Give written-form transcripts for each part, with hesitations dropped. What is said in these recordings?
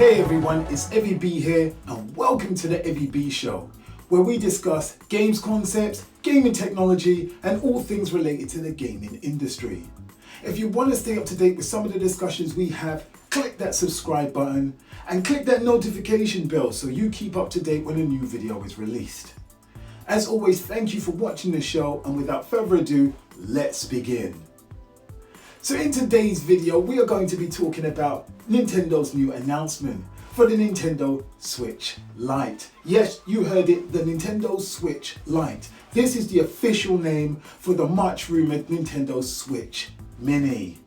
Hey everyone, it's EvVB here and welcome to the EvVB show, where we discuss games concepts, gaming technology and all things related to the gaming industry. If you want to stay up to date with some of the discussions we have, click that subscribe button and click that notification bell so you keep up to date when a new video is released. As always, thank you for watching the show, and without further ado, let's begin. So in today's video, we are going to be talking about Nintendo's new announcement for the Nintendo Switch Lite. Yes, you heard it, the Nintendo Switch Lite. This is the official name for the much rumored Nintendo Switch Mini.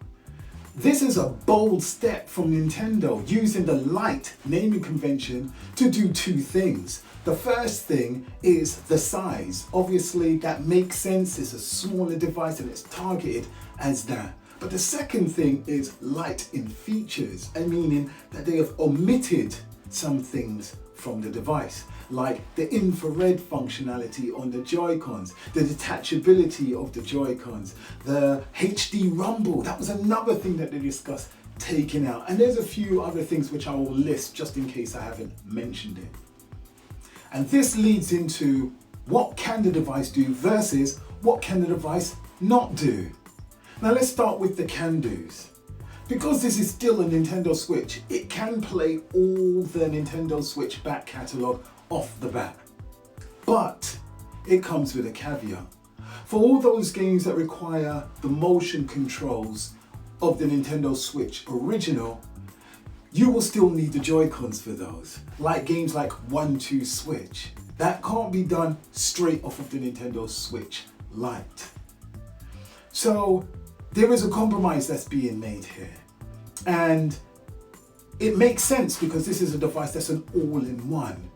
This is a bold step from Nintendo, using the Lite naming convention to do two things. The first thing is the size. Obviously that makes sense, it's a smaller device and it's targeted as that. But the second thing is light in features, meaning that they have omitted some things from the device, like the infrared functionality on the Joy-Cons, the detachability of the Joy-Cons, the HD rumble, that was another thing that they discussed taking out. And there's a few other things which I will list just in case I haven't mentioned it. And this leads into what can the device do versus what can the device not do. Now let's start with the can-dos. Because this is still a Nintendo Switch, it can play all the Nintendo Switch back catalogue off the bat. But it comes with a caveat. For all those games that require the motion controls of the Nintendo Switch original, you will still need the Joy-Cons for those. Like games like 1-2 Switch. That can't be done straight off of the Nintendo Switch Lite. So there is a compromise that's being made here. And it makes sense because this is a device that's an all-in-one.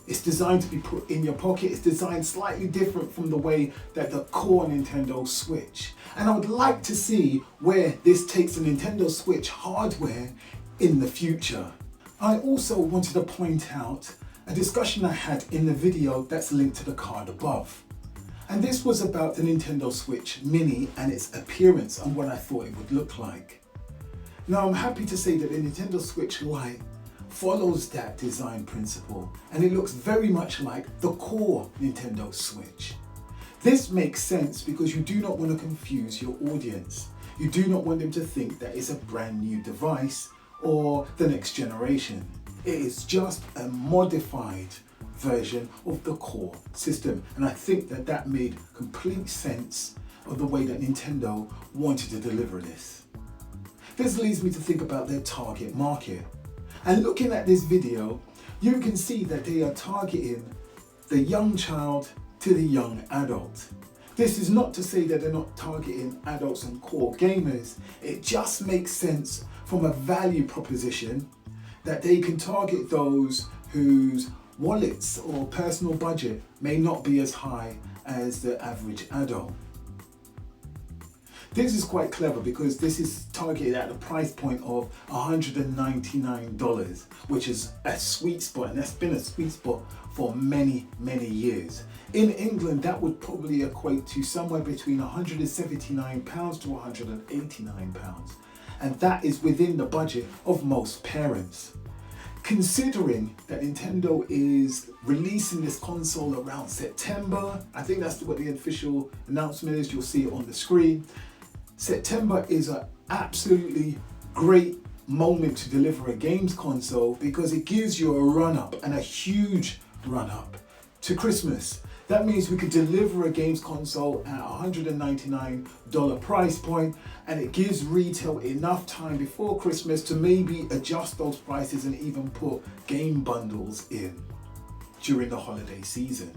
It's designed to be put in your pocket. It's designed slightly different from the way that the core Nintendo Switch. And I would like to see where this takes the Nintendo Switch hardware in the future. I also wanted to point out a discussion I had in the video that's linked to the card above. And this was about the Nintendo Switch Mini and its appearance and what I thought it would look like. Now I'm happy to say that the Nintendo Switch Lite follows that design principle, and it looks very much like the core Nintendo Switch. This makes sense because you do not want to confuse your audience. You do not want them to think that it's a brand new device or the next generation. It is just a modified version of the core system, and I think that that made complete sense of the way that Nintendo wanted to deliver this. This leads me to think about their target market, and looking at this video you can see that they are targeting the young child to the young adult. This is not to say that they're not targeting adults and core gamers, it just makes sense from a value proposition that they can target those whose wallets or personal budget may not be as high as the average adult. This is quite clever because this is targeted at a price point of $199, which is a sweet spot, and that's been a sweet spot for many years. In England, that would probably equate to somewhere between £179 to £189, and that is within the budget of most parents. Considering that Nintendo is releasing this console around September, I think that's what the official announcement is, you'll see it on the screen. September is an absolutely great moment to deliver a games console because it gives you a run-up, and a huge run-up, to Christmas. That means we could deliver a games console at $199 price point, and it gives retail enough time before Christmas to maybe adjust those prices and even put game bundles in during the holiday season.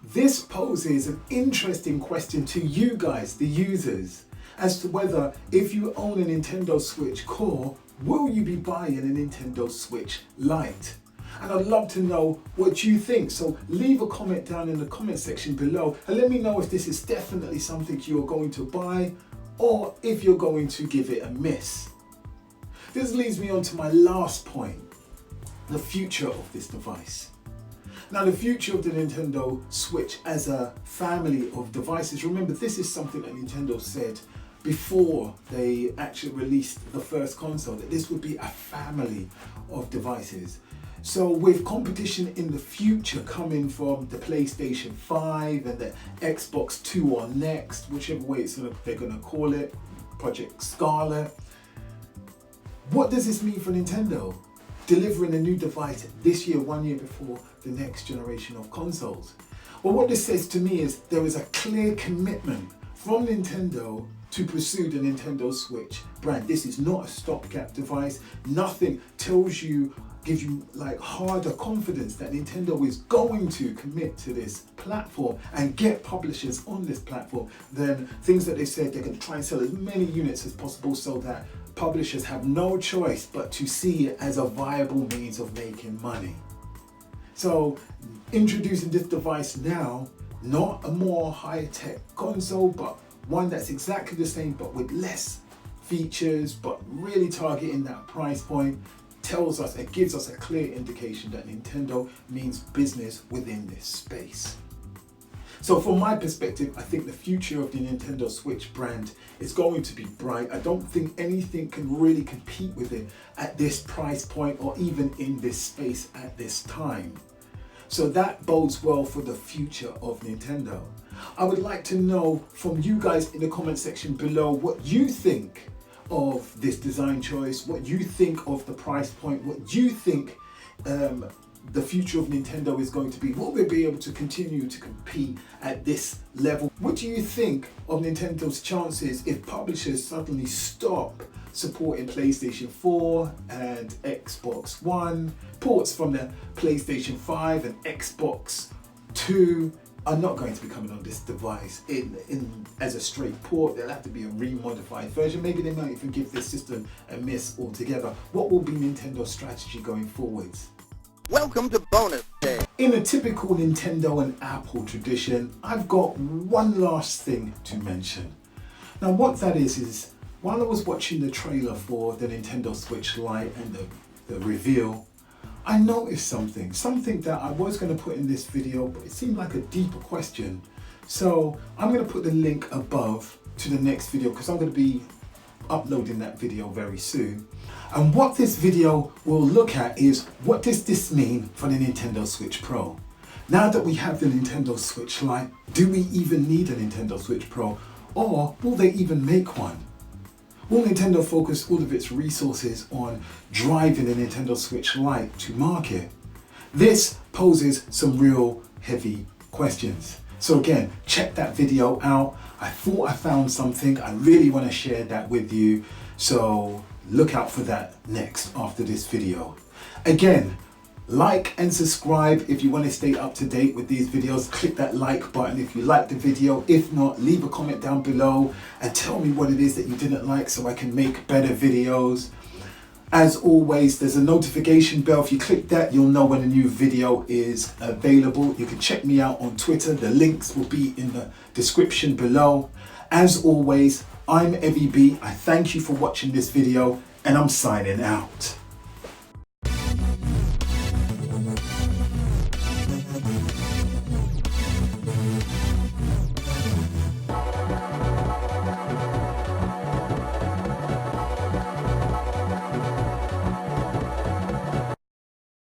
This poses an interesting question to you guys, the users, as to whether if you own a Nintendo Switch Core, will you be buying a Nintendo Switch Lite? And I'd love to know what you think, so leave a comment down in the comment section below and let me know if this is definitely something you're going to buy or if you're going to give it a miss. This leads me on to my last point, the future of this device. Now, the future of the Nintendo Switch as a family of devices, remember this is something that Nintendo said before they actually released the first console, that this would be a family of devices. So with competition in the future coming from the PlayStation 5 and the Xbox 2 or next, whichever way they're going to call it, Project Scarlet, what does this mean for Nintendo? Delivering a new device this year, 1 year before the next generation of consoles. Well, what this says to me is there is a clear commitment from Nintendo to pursue the Nintendo Switch brand. This is not a stopgap device. Nothing gives you like harder confidence that Nintendo is going to commit to this platform and get publishers on this platform than things that they said they're going to try and sell as many units as possible so that publishers have no choice but to see it as a viable means of making money. So introducing this device now, not a more high-tech console, but one that's exactly the same but with less features, but really targeting that price point, tells us, it gives us a clear indication that Nintendo means business within this space. So from my perspective, I think the future of the Nintendo Switch brand is going to be bright. I don't think anything can really compete with it at this price point or even in this space at this time. So that bodes well for the future of Nintendo. I would like to know from you guys in the comment section below what you think of this design choice, what you think of the price point, what you think the future of Nintendo is going to be. Will they be able to continue to compete at this level? What do you think of Nintendo's chances if publishers suddenly stop supporting PlayStation 4 and Xbox One? Ports from the PlayStation 5 and Xbox 2 are not going to be coming on this device as a straight port. There'll have to be a remodified version. Maybe they might even give this system a miss altogether. What will be Nintendo's strategy going forwards? Welcome to Bonus Day. In a typical Nintendo and Apple tradition, I've got one last thing to mention. Now what that is while I was watching the trailer for the Nintendo Switch Lite and the reveal, I noticed something that I was going to put in this video, but it seemed like a deeper question. So I'm going to put the link above to the next video because I'm going to be uploading that video very soon. And what this video will look at is, what does this mean for the Nintendo Switch Pro? Now that we have the Nintendo Switch Lite, do we even need a Nintendo Switch Pro? Or will they even make one? Will Nintendo focus all of its resources on driving the Nintendo Switch Lite to market? This poses some real heavy questions. So again, check that video out. I thought I found something. I really want to share that with you. So look out for that next after this video. Again, like and subscribe if you want to stay up to date with these videos. Click that like button if you like the video. If not, leave a comment down below and tell me what it is that you didn't like so I can make better videos. As always, there's a notification bell. If you click that, you'll know when a new video is available. You can check me out on Twitter. The links will be in the description below. As always, I'm EvVB. I thank you for watching this video and I'm signing out.